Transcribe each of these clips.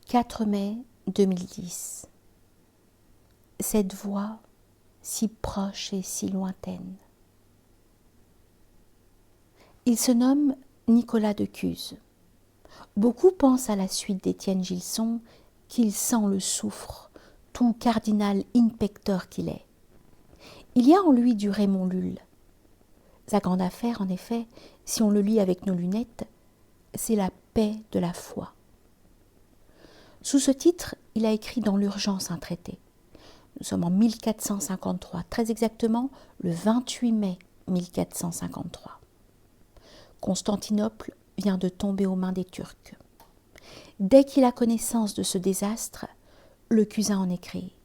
4 mai 2010. Cette voix si proche et si lointaine. Il se nomme Nicolas de Cuse. Beaucoup pensent à la suite d'Étienne Gilson qu'il sent le soufre, tout cardinal inspecteur qu'il est. Il y a en lui du Raymond Lull. Sa grande affaire, en effet, si on le lit avec nos lunettes, c'est la paix de la foi. Sous ce titre, il a écrit dans l'urgence un traité. Nous sommes en 1453, très exactement le 28 mai 1453. Constantinople vient de tomber aux mains des Turcs. Dès qu'il a connaissance de ce désastre, le Cusin en écrit.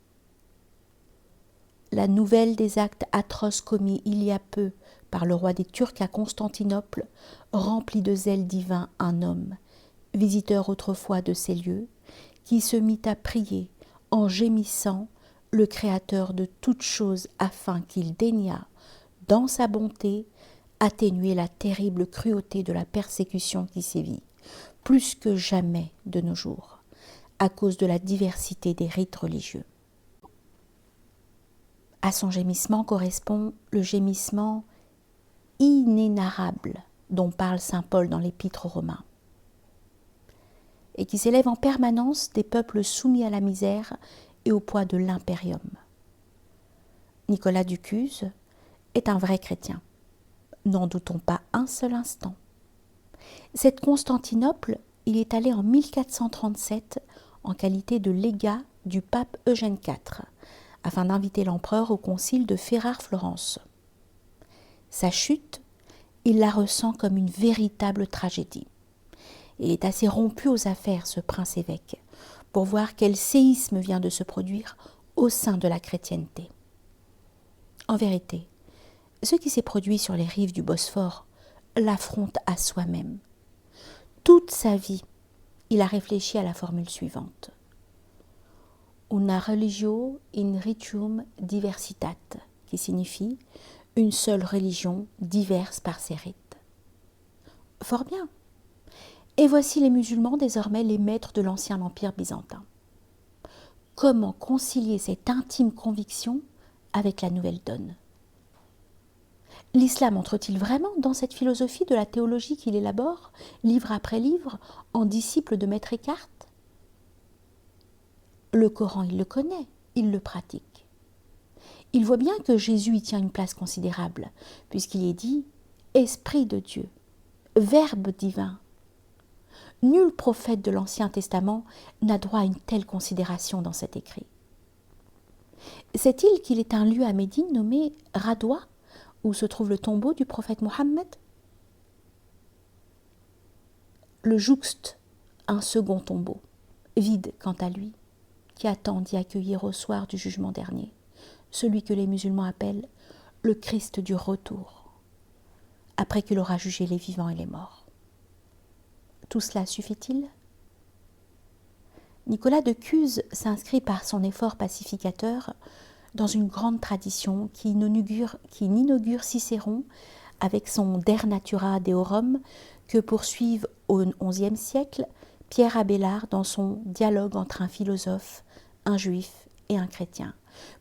La nouvelle des actes atroces commis il y a peu par le roi des Turcs à Constantinople remplit de zèle divin un homme, visiteur autrefois de ces lieux, qui se mit à prier en gémissant le Créateur de toutes choses afin qu'il daignât, dans sa bonté, atténuer la terrible cruauté de la persécution qui sévit, plus que jamais de nos jours, à cause de la diversité des rites religieux. À son gémissement correspond le gémissement inénarrable dont parle saint Paul dans l'Épître aux Romains, et qui s'élève en permanence des peuples soumis à la misère et au poids de l'impérium. Nicolas de Cuse est un vrai chrétien. N'en doutons pas un seul instant. Cette Constantinople, il est allé en 1437 en qualité de légat du pape Eugène IV, afin d'inviter l'empereur au concile de Ferrare-Florence. Sa chute, il la ressent comme une véritable tragédie. Il est assez rompu aux affaires, ce prince-évêque, pour voir quel séisme vient de se produire au sein de la chrétienté. En vérité, ce qui s'est produit sur les rives du Bosphore l'affronte à soi-même. Toute sa vie, il a réfléchi à la formule suivante. Una religio in ritium diversitat, qui signifie une seule religion diverse par ses rites. Fort bien. Et voici les musulmans désormais les maîtres de l'ancien empire byzantin. Comment concilier cette intime conviction avec la nouvelle donne ? L'islam entre-t-il vraiment dans cette philosophie de la théologie qu'il élabore, livre après livre, en disciple de Maître Eckhart ? Le Coran, il le connaît, il le pratique. Il voit bien que Jésus y tient une place considérable, puisqu'il est dit « Esprit de Dieu, Verbe divin ». Nul prophète de l'Ancien Testament n'a droit à une telle considération dans cet écrit. Sait-il qu'il est un lieu à Médine nommé Radoua, où se trouve le tombeau du prophète Mohammed ? Le jouxte un second tombeau, vide quant à lui, qui attend d'y accueillir au soir du jugement dernier, celui que les musulmans appellent le Christ du retour, après qu'il aura jugé les vivants et les morts. Tout cela suffit-il ? Nicolas de Cuse s'inscrit par son effort pacificateur dans une grande tradition qui inaugure Cicéron avec son Der Natura Deorum que poursuivent au XIe siècle Pierre Abélard dans son dialogue entre un philosophe, un juif et un chrétien.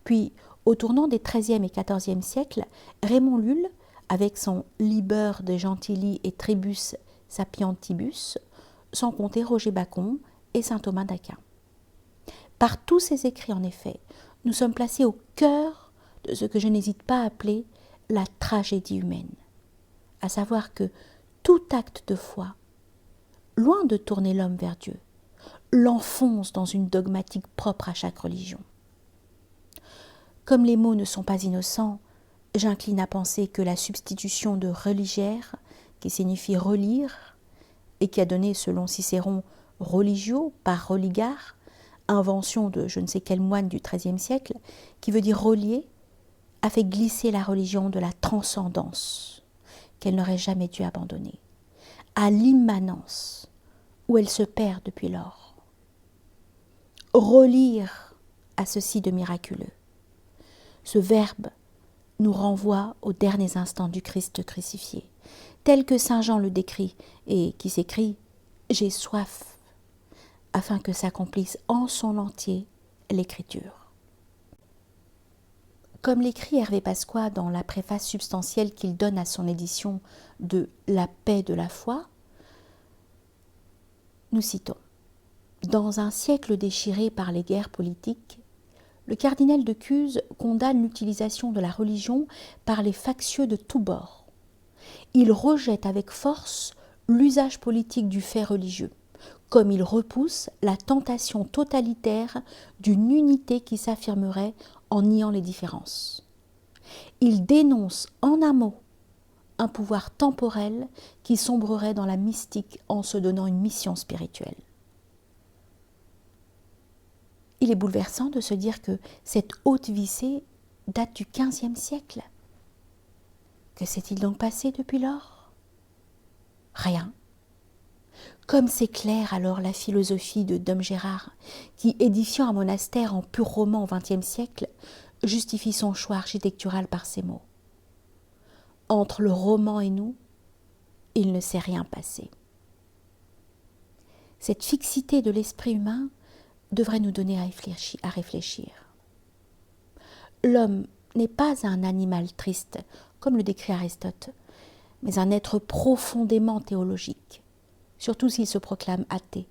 Puis, au tournant des XIIIe et XIVe siècles, Raymond Lull, avec son Liber de Gentilly et Tribus Sapientibus, sans compter Roger Bacon et saint Thomas d'Aquin. Par tous ces écrits, en effet, nous sommes placés au cœur de ce que je n'hésite pas à appeler la tragédie humaine, à savoir que tout acte de foi, loin de tourner l'homme vers Dieu, l'enfonce dans une dogmatique propre à chaque religion. Comme les mots ne sont pas innocents, j'incline à penser que la substitution de religiaire, qui signifie relire, et qui a donné, selon Cicéron, religio par religar, invention de je ne sais quel moine du XIIIe siècle, qui veut dire relier, a fait glisser la religion de la transcendance, qu'elle n'aurait jamais dû abandonner, à l'immanence, où elle se perd depuis lors. Relire a ceci de miraculeux. Ce verbe nous renvoie aux derniers instants du Christ crucifié, tel que saint Jean le décrit et qui s'écrit « J'ai soif ». afin que s'accomplisse en son entier l'Écriture. Comme l'écrit Hervé Pasqua dans la préface substantielle qu'il donne à son édition de La paix de la foi, nous citons : dans un siècle déchiré par les guerres politiques, le cardinal de Cuse condamne l'utilisation de la religion par les factieux de tous bords. Il rejette avec force l'usage politique du fait religieux, comme il repousse la tentation totalitaire d'une unité qui s'affirmerait en niant les différences. Il dénonce en un mot un pouvoir temporel qui sombrerait dans la mystique en se donnant une mission spirituelle. Il est bouleversant de se dire que cette haute vicée date du XVe siècle. Que s'est-il donc passé depuis lors ? Rien. Comme s'éclaire alors la philosophie de Dom Gérard, qui, édifiant un monastère en pur roman au XXe siècle, justifie son choix architectural par ces mots. Entre le roman et nous, il ne s'est rien passé. Cette fixité de l'esprit humain devrait nous donner à réfléchir. L'homme n'est pas un animal triste, comme le décrit Aristote, mais un être profondément théologique, surtout s'il se proclame athée,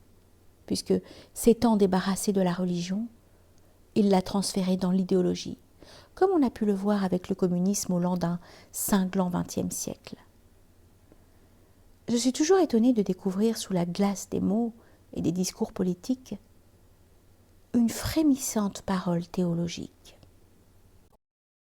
puisque s'étant débarrassé de la religion, il l'a transférée dans l'idéologie, comme on a pu le voir avec le communisme au lent d'un cinglant XXe siècle. Je suis toujours étonnée de découvrir sous la glace des mots et des discours politiques une frémissante parole théologique.